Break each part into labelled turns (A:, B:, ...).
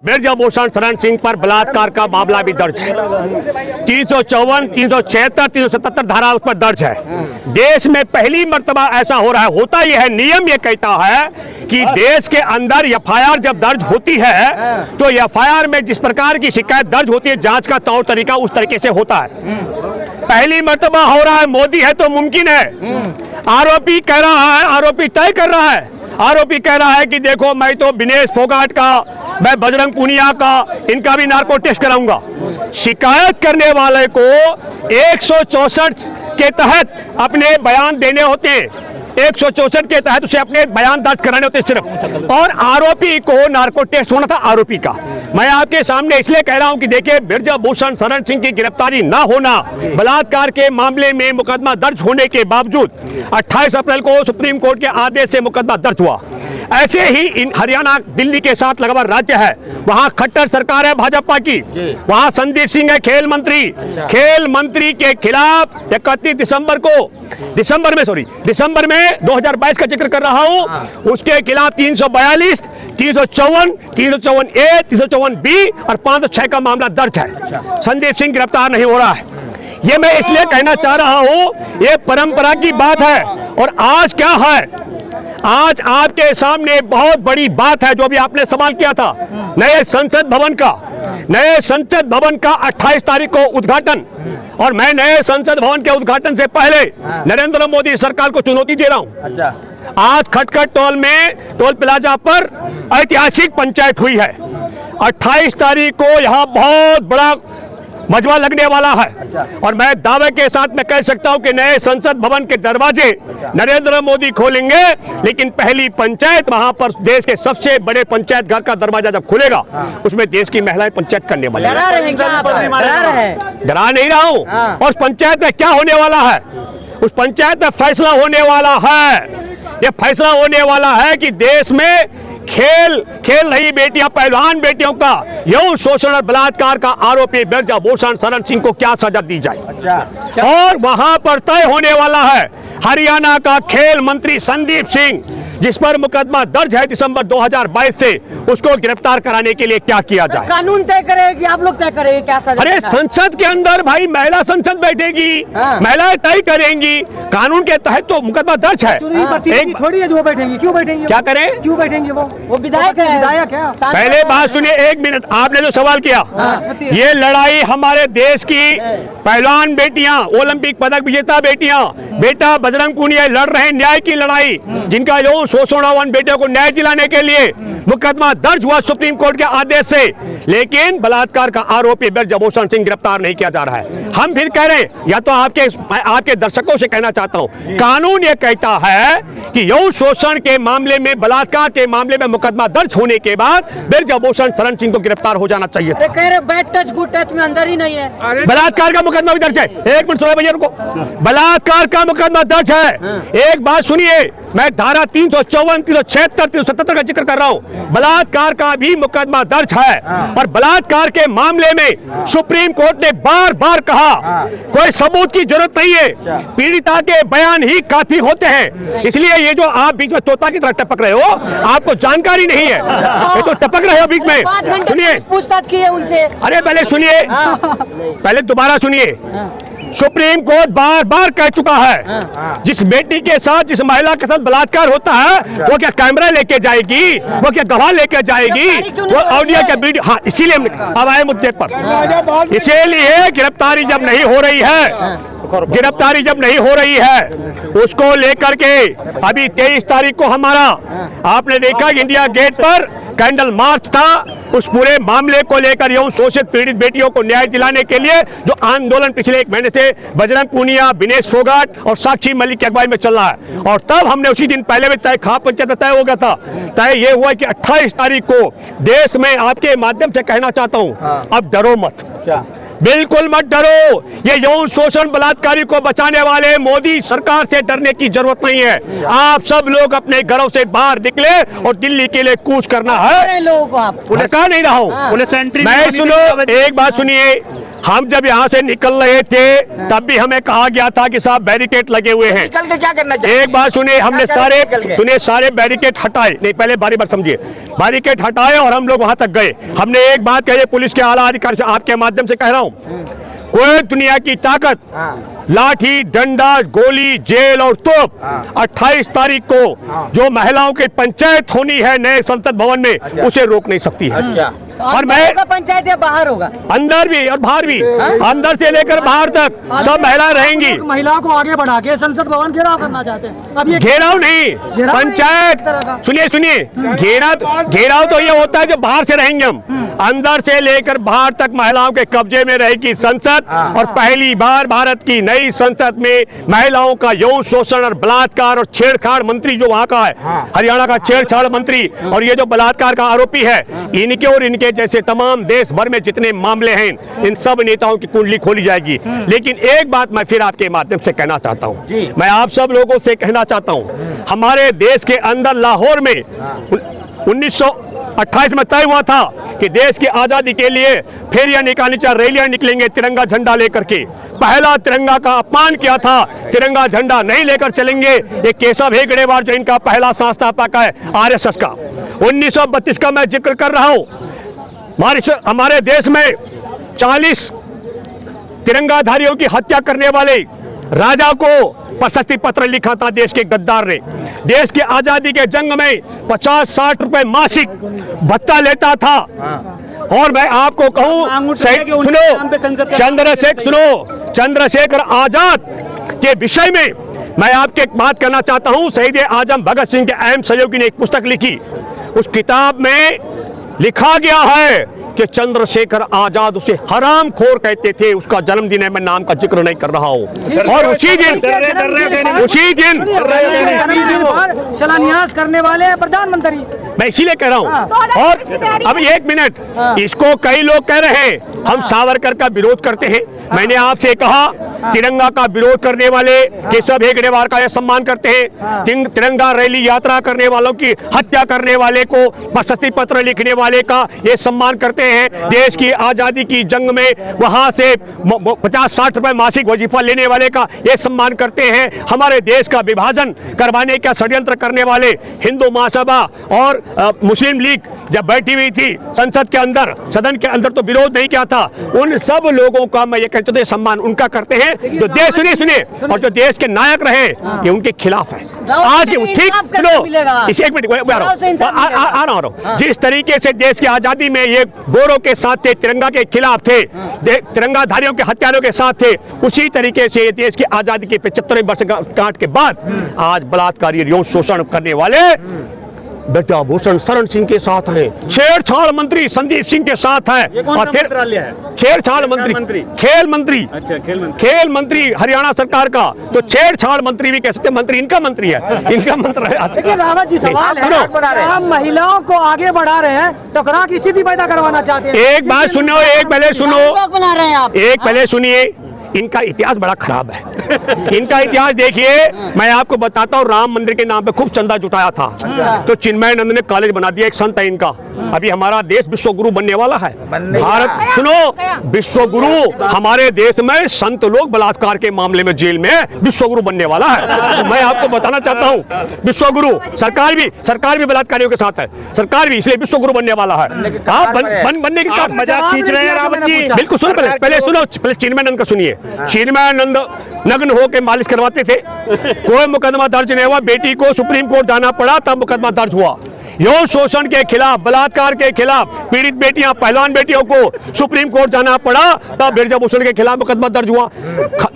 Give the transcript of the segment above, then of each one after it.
A: ब्रजभूषण शरण सिंह पर बलात्कार का मामला भी दर्ज है। 354, 376, 377 धारा उस पर दर्ज है। देश में पहली मर्तबा ऐसा हो रहा है। होता यह है, नियम ये कहता है कि देश के अंदर एफआईआर जब दर्ज होती है तो एफआईआर में जिस प्रकार की शिकायत दर्ज होती है, जांच का तौर तरीका उस तरीके से होता है। पहली मर्तबा हो रहा है, मोदी है तो मुमकिन है। आरोपी कह रहा है, आरोपी तय कर रहा है, आरोपी कह रहा है कि देखो मैं तो विनेश फोगाट का, मैं बजरंग पूनिया का, इनका भी नार्को टेस्ट कराऊंगा। शिकायत करने वाले को 164 के तहत अपने बयान देने होते हैं, 164 के तहत उसे अपने बयान दर्ज कराने होते सिर्फ, और आरोपी को नार्को टेस्ट होना था आरोपी का। मैं आपके सामने इसलिए कह रहा हूं कि देखिए, ब्रजभूषण शरण सिंह की गिरफ्तारी ना होना, बलात्कार के मामले में मुकदमा दर्ज होने के बावजूद 28 अप्रैल को सुप्रीम कोर्ट के आदेश से मुकदमा दर्ज हुआ। ऐसे ही हरियाणा दिल्ली के साथ लगभग राज्य है, वहां खट्टर सरकार है भाजपा की, वहां संदीप सिंह है खेल मंत्री। खेल मंत्री के खिलाफ 31 दिसंबर में 2022 का जिक्र कर रहा हूं, उसके खिलाफ 342, 354, 354A, 354B और 506 का मामला दर्ज है। संदीप सिंह गिरफ्तार नहीं हो रहा है। ये मैं इसलिए कहना चाह रहा हूं, ये परंपरा की बात है। और आज क्या है, आज आपके सामने बहुत बड़ी बात है जो भी आपने सवाल किया था, नए संसद भवन का 28 तारीख को उद्घाटन। और मैं नए संसद भवन के उद्घाटन से पहले नरेंद्र मोदी सरकार को चुनौती दे रहा हूं। आज खटखट टोल प्लाजा पर ऐतिहासिक पंचायत हुई है। 28 तारीख को यहां बहुत बड़ा मजमा लगने वाला है, और मैं दावे के साथ मैं कह सकता हूं कि नए संसद भवन के दरवाजे नरेंद्र मोदी खोलेंगे, लेकिन पहली पंचायत वहां पर देश के सबसे बड़े पंचायत घर का दरवाजा जब खुलेगा, उसमें देश की महिलाएं पंचायत करने वाली हैं। डरा नहीं रहा हूं। और पंचायत में क्या होने वाला है, उस पंचायत में फैसला होने वाला है। यह फैसला होने वाला है कि देश में खेल रही बेटियां, पहलवान बेटियों का यौन शोषण और बलात्कार का आरोपी ब्रजभूषण शरण सिंह को क्या सजा दी जाए। और वहां पर तय होने वाला है हरियाणा का खेल मंत्री संदीप सिंह, जिस पर मुकदमा दर्ज है दिसंबर 2022 से, उसको गिरफ्तार कराने के लिए क्या किया जाए।
B: कानून तय करेगी, आप लोग तय करेंगे क्या सजा?
A: अरे संसद के अंदर भाई महिला संसद बैठेगी, महिलाएं तय करेंगी, कानून के तहत तो मुकदमा दर्ज है।
C: एक थोड़ी है जो बैठेंगी, क्यों बैठेंगी?
A: क्या करें,
C: क्यों बैठेंगी? वो
B: विधायक है।
C: विधायक है।
A: पहले बात सुनिए, 1 मिनट। आपने जो सवाल किया, ये लड़ाई हमारे देश की पहलवान बेटियां, ओलंपिक पदक विजेता बेटियां, बेटा बजरंग पूनिया लड़ रहे हैं न्याय की लड़ाई, जिनका यौन शोषण हुआ, बेटियों को न्याय दिलाने के लिए मुकदमा दर्ज हुआ सुप्रीम कोर्ट के आदेश से, लेकिन बलात्कार का आरोपी ब्रजभूषण सिंह गिरफ्तार नहीं किया जा रहा है। हम फिर कह रहे हैं, या तो आपके दर्शकों से कहना चाहता हूं, कानून ये कहता है कि यौन शोषण के मामले में, बलात्कार के मामले में मुकदमा दर्ज होने के बाद ब्रजभूषण शरण सिंह को गिरफ्तार हो जाना चाहिए।
B: अरे कह रहे बैड टच गुड टच में अंदर ही नहीं है।
A: बलात्कार का मुकदमा भी दर्ज है। 1 मिनट सुनो भैया, रुको। बलात्कार का मुकदमा दर्ज है। एक बात सुनिए, मैं धारा 354, 376, 377 का जिक्र कर रहा हूं। बलात्कार का भी मुकदमा दर्ज है। और बलात्कार के मामले में सुप्रीम कोर्ट ने बार बार कहा, कोई सबूत की जरूरत नहीं है, पीड़िता के बयान ही काफी होते हैं। इसलिए ये जो आप बीच में तोता की तरह टपक रहे हो, आपको जानकारी नहीं है, ये तो टपक रहे हो बीच में।
B: 5 घंटे
A: सुनिए,
B: पूछताछ की है उनसे।
A: अरे पहले सुनिए, पहले दोबारा सुनिए। सुप्रीम कोर्ट बार बार कह चुका है, जिस बेटी के साथ, जिस महिला के साथ बलात्कार होता है, वो क्या कैमरा लेके जाएगी, वो क्या गवाह लेके जाएगी, वो ऑडियो का वीडियो। हाँ, इसीलिए अब आए मुद्दे पर। इसीलिए गिरफ्तारी जब नहीं हो रही है, उसको लेकर के अभी 23 तारीख को हमारा, आपने देखा इंडिया गेट पर कैंडल मार्च था। उस पूरे मामले को लेकर यौन शोषित पीड़ित बेटियों को न्याय दिलाने के लिए जो आंदोलन पिछले 1 महीने से बजरंग पूनिया, विनेश फोगाट और साक्षी मलिक की अगुवाई में चल रहा है। और तब हमने उसी दिन पहले भी तय, खाप पंचायत तय हो गया था। तय ये हुआ कि 28 तारीख को देश में, आपके माध्यम से कहना चाहता हूँ, अब डरो मत, बिल्कुल मत डरो। ये यौन शोषण बलात्कारी को बचाने वाले मोदी सरकार से डरने की जरूरत नहीं है। आप सब लोग अपने घरों से बाहर निकले और दिल्ली के लिए कूच करना है।
B: लोगों को आप
A: पुलिस कहा नहीं रहा हूँ, पुलिस एंट्री। मैं सुनो, एक बात सुनिए, हम जब यहाँ से निकल रहे थे तब भी हमें कहा गया था कि साहब बैरिकेड लगे हुए हैं।
D: निकल के क्या करना चाहिए?
A: एक बात सुनिए, हमने सारे बैरिकेड हटाए, नहीं पहले बारी बार समझिए, बैरिकेड हटाए और हम लोग वहां तक गए। हमने एक बात कही पुलिस के आला अधिकारी से, आपके माध्यम से कह रहा हूं, कोई दुनिया की ताकत लाठी डंडा गोली जेल और तोप 28 तारीख को जो महिलाओं की पंचायत होनी है नए संसद भवन में उसे रोक नहीं सकती है। और मैं
B: पंचायत या बाहर होगा,
A: अंदर भी और बाहर भी, अंदर से लेकर बाहर तक सब महिलाएं रहेंगी।
C: महिलाओं को आगे बढ़ा के संसद भवन घेराव करना चाहते हैं। अब ये
A: घेराव नहीं, पंचायत, सुनिए, घेराव तो ये होता है जो बाहर से रहेंगे हम, अंदर से लेकर बाहर तक महिलाओं के कब्जे में रहेगी संसद। और पहली बार भारत की नई संसद में महिलाओं का यौन शोषण और बलात्कार और छेड़छाड़ मंत्री जो वहां का है, हरियाणा का छेड़छाड़ मंत्री और ये जो बलात्कार का आरोपी है, इनके और इनके जैसे तमाम देश भर में जितने मामले हैं, इन सब नेताओं की कुंडली खोली जाएगी। लेकिन एक बात मैं फिर आपके माध्यम से कहना चाहता हूं, मैं आप सब लोगों से कहना चाहता हूं, हमारे देश के अंदर लाहौर में 1928 में तय हुआ था कि देश की आजादी के लिए फेरियां निकालनी चाहिए, रैलियां निकलेंगे तिरंगा झंडा लेकर के। पहला तिरंगा का अपमान किया था, तिरंगा झंडा नहीं लेकर चलेंगे। ये केशव हेगड़ेवार जो इनका पहला संस्थापक है आरएसएस का, 1932 का मैं जिक्र कर रहा हूं। हमारे देश में 40 तिरंगाधारियों की हत्या करने वाले राजा को प्रशस्ति पत्र लिखा था देश के गद्दार ने। देश की आजादी के जंग में 50-60 रुपए मासिक भत्ता लेता था। और मैं आपको कहूं, सुनो, चंद्रशेखर आजाद के विषय में मैं आपके एक बात करना चाहता हूं। शहीद आजम भगत सिंह के अहम सहयोगी ने एक पुस्तक लिखी, उस किताब में लिखा गया है कि चंद्रशेखर आजाद उसे हरामखोर कहते थे। उसका जन्मदिन है, मैं नाम का जिक्र नहीं कर रहा हूं। और उसी दिन
C: शिलान्यास करने वाले प्रधानमंत्री,
A: मैं इसीलिए कह रहा हूं। और अब एक मिनट, इसको कई लोग कह रहे हैं हम सावरकर का विरोध करते हैं। मैंने आपसे कहा तिरंगा का विरोध करने वाले केशव हेगड़ेवार का यह सम्मान करते हैं, तिरंगा रैली यात्रा करने वालों की हत्या करने वाले को प्रशस्ति पत्र लिखने वाले का ये सम्मान करते हैं, देश की आजादी की जंग में वहां से 50-60 रुपए मासिक वजीफा लेने वाले का ये सम्मान करते हैं। हमारे देश का विभाजन करवाने का षड्यंत्र करने वाले हिंदू महासभा और मुस्लिम लीग जब बैठी हुई थी संसद के अंदर, सदन के अंदर, तो विरोध नहीं किया था। उन सब लोगों का मैं ये कहते थे सम्मान उनका करते हैं जो देश, सुनिए, और जो देश के नायक रहे ये उनके खिलाफ है। आज ठीक सुनो, इसे एक मिनट आ रहा हूं। जिस तरीके से देश की आजादी में ये गोरों के साथ थे, तिरंगा के खिलाफ थे, तिरंगाधारियों के हत्यारों के साथ थे, उसी तरीके से ये देश की आजादी के 75वें वर्षगांठ के बाद आज बलात्कारी यौन शोषण करने वाले ब्रजभूषण शरण सिंह के साथ हैं, छेड़छाड़ मंत्री संदीप सिंह के साथ है, और फिर छेड़छाड़ मंत्री खेल मंत्री हरियाणा सरकार का, तो छेड़छाड़ मंत्री भी कह सकते, मंत्री इनका मंत्री है, इनका मंत्री है।
C: रावत जी, सवाल है, हम महिलाओं को आगे बढ़ा रहे हैं, टकराव की स्थिति पैदा करवाना चाहते हैं।
A: एक बात सुनो, एक पहले सुनो,
B: बना रहे हैं आप,
A: एक पहले सुनिए, इनका इतिहास बड़ा खराब है। इनका इतिहास देखिए, मैं आपको बताता हूँ, राम मंदिर के नाम पे खूब चंदा जुटाया था, तो चिन्मयानंद ने कॉलेज बना दिया, एक संत है इनका। अभी हमारा देश विश्व गुरु बनने वाला है, भारत, सुनो, विश्व गुरु, हमारे देश में संत लोग बलात्कार के मामले में जेल में विश्व गुरु बनने वाला है। तो मैं आपको बताना चाहता हूँ, विश्व गुरु, सरकार भी बलात्कारियों के साथ है, सरकार भी, इसलिए विश्व गुरु बनने वाला है। बनने की मजाक खींच रहे हैं रावत जी। बिल्कुल सुनो, पहले सुनो, पहले चिन्मयानंद का सुनिए। चिन्मयानंद नग्न होकर मालिश करवाते थे, कोई मुकदमा दर्ज नहीं हुआ, बेटी को सुप्रीम कोर्ट जाना पड़ा तब मुकदमा दर्ज हुआ। यौन शोषण के खिलाफ, बलात्कार के खिलाफ पीड़ित बेटियां, पहलवान बेटियों को सुप्रीम कोर्ट जाना पड़ा तब ब्रजभूषण के खिलाफ मुकदमा दर्ज हुआ।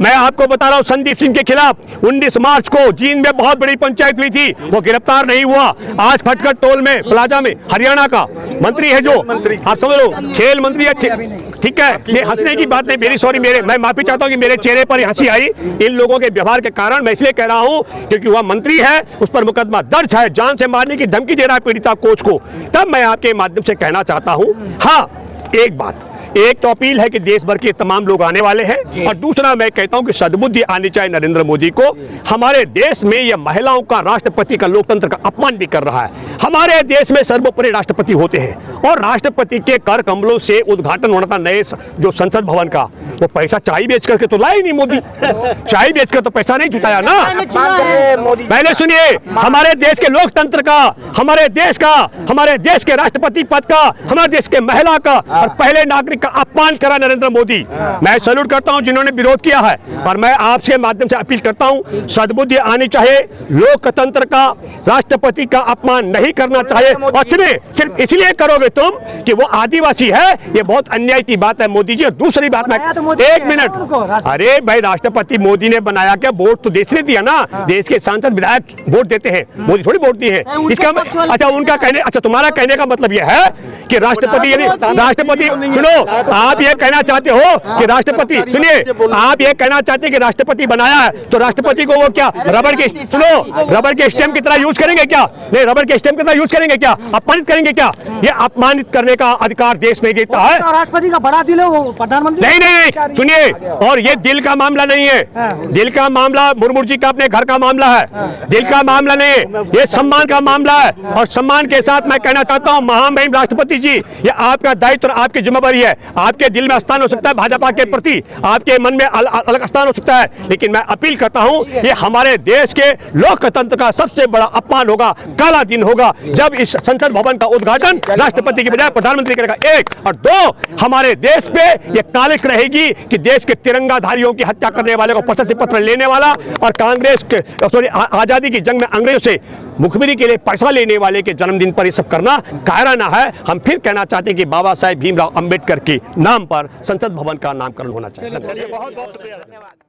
A: मैं आपको बता रहा हूं, संदीप सिंह के खिलाफ 19 मार्च को जींद में बहुत बड़ी पंचायत हुई थी, वो गिरफ्तार नहीं हुआ। आज खटखट टोल में, प्लाजा में, हरियाणा का मंत्री है जो, आप समझ लो, खेल मंत्री है, ठीक है। ये हंसने की बात नहीं, मेरी सॉरी, मैं माफी चाहता हूं कि मेरे चेहरे पर हंसी आई इन लोगों के व्यवहार के कारण। मैं इसलिए कह रहा हूं क्योंकि वह मंत्री है, उस पर मुकदमा दर्ज है, जान से मारने की धमकी दे रहा है पीड़िता कोच को। तब मैं आपके माध्यम से कहना चाहता हूं, हाँ एक बात, एक तो अपील है कि देश भर के तमाम लोग आने वाले हैं, और दूसरा मैं कहता हूं कि सद्बुद्धि आनी चाहिए नरेंद्र मोदी को। हमारे देश में यह महिलाओं का, राष्ट्रपति का, लोकतंत्र का अपमान भी कर रहा है। हमारे देश में सर्वोपरि राष्ट्रपति होते हैं, और राष्ट्रपति के कर कमलों से उद्घाटन होना था नए जो संसद भवन का, वो पैसा चाय बेच करके तो लाए नहीं मोदी। चाय बेच कर तो पैसा नहीं जुटाया ना। पहले सुनिए, हमारे देश के लोकतंत्र का, हमारे देश का, हमारे देश के राष्ट्रपति पद का, हमारे देश के महिला का और पहले नागरिक का अपमान करा नरेंद्र मोदी। मैं सैल्यूट करता हूं जिन्होंने विरोध किया है, और मैं आपके माध्यम से अपील करता हूं, सद्बुद्धि आनी चाहिए, लोकतंत्र का, राष्ट्रपति का अपमान नहीं करना चाहिए। और सुनिए, सिर्फ इसलिए करोगे तुम कि वो आदिवासी है, ये बहुत अन्याय की बात है मोदी जी। और दूसरी बात, मैं एक मिनट, अरे भाई राष्ट्रपति मोदी ने बनाया क्या? वोट तो देश ने दिया ना, देश के सांसद विधायक वोट देते हैं, मोदी थोड़ी वोट दिए हैं। इसका अच्छा, उनका कहने, अच्छा तुम्हारा कहने का मतलब यह है कि राष्ट्रपति, यानी राष्ट्रपति, सुनो, आप ये कहना चाहते हो कि राष्ट्रपति, सुनिए, आप ये कहना चाहते हैं कि राष्ट्रपति बनाया है तो राष्ट्रपति को वो क्या रबर के, सुनो, रबर के स्टैम्प की तरह यूज करेंगे क्या? नहीं, रबर के स्टैम्प की तरह यूज करेंगे क्या? अपमानित करेंगे क्या? ये अपमानित करने का अधिकार देश नहीं देता है।
C: राष्ट्रपति का बड़ा दिल है वो, प्रधानमंत्री
A: नहीं नहीं, सुनिए, और ये दिल का मामला नहीं है, दिल का मामला मुर्मू जी का अपने घर का मामला है, दिल का मामला नहीं है, ये सम्मान का मामला है। और सम्मान के साथ मैं कहना चाहता हूं, महामहिम राष्ट्रपति जी, ये आपका दायित्व और आपकी जिम्मेदारी है। आपके दिल में स्थान हो सकता है भाजपा के प्रति, आपके मन में अलग स्थान हो सकता है, लेकिन मैं अपील करता हूं, ये हमारे देश के लोकतंत्र का सबसे बड़ा अपमान होगा, काला दिन होगा, जब इस संसद भवन का उद्घाटन राष्ट्रपति के बजाय प्रधानमंत्री करेगा। एक, और दो, हमारे देश पे ये कालिक रहेगी कि देश के तिरंगाधारियों की हत्या करने वाले को प्रशस्ति पत्र लेने वाला, और कांग्रेस के, सॉरी, आजादी की जंग में अंग्रेजों से मुखबिरी के लिए पैसा लेने वाले के जन्मदिन पर ये सब करना कायराना है। हम फिर कहना चाहते हैं कि बाबा साहेब भीमराव अंबेडकर के नाम पर संसद भवन का नामकरण होना चाहिए। बहुत बहुत शुक्रिया।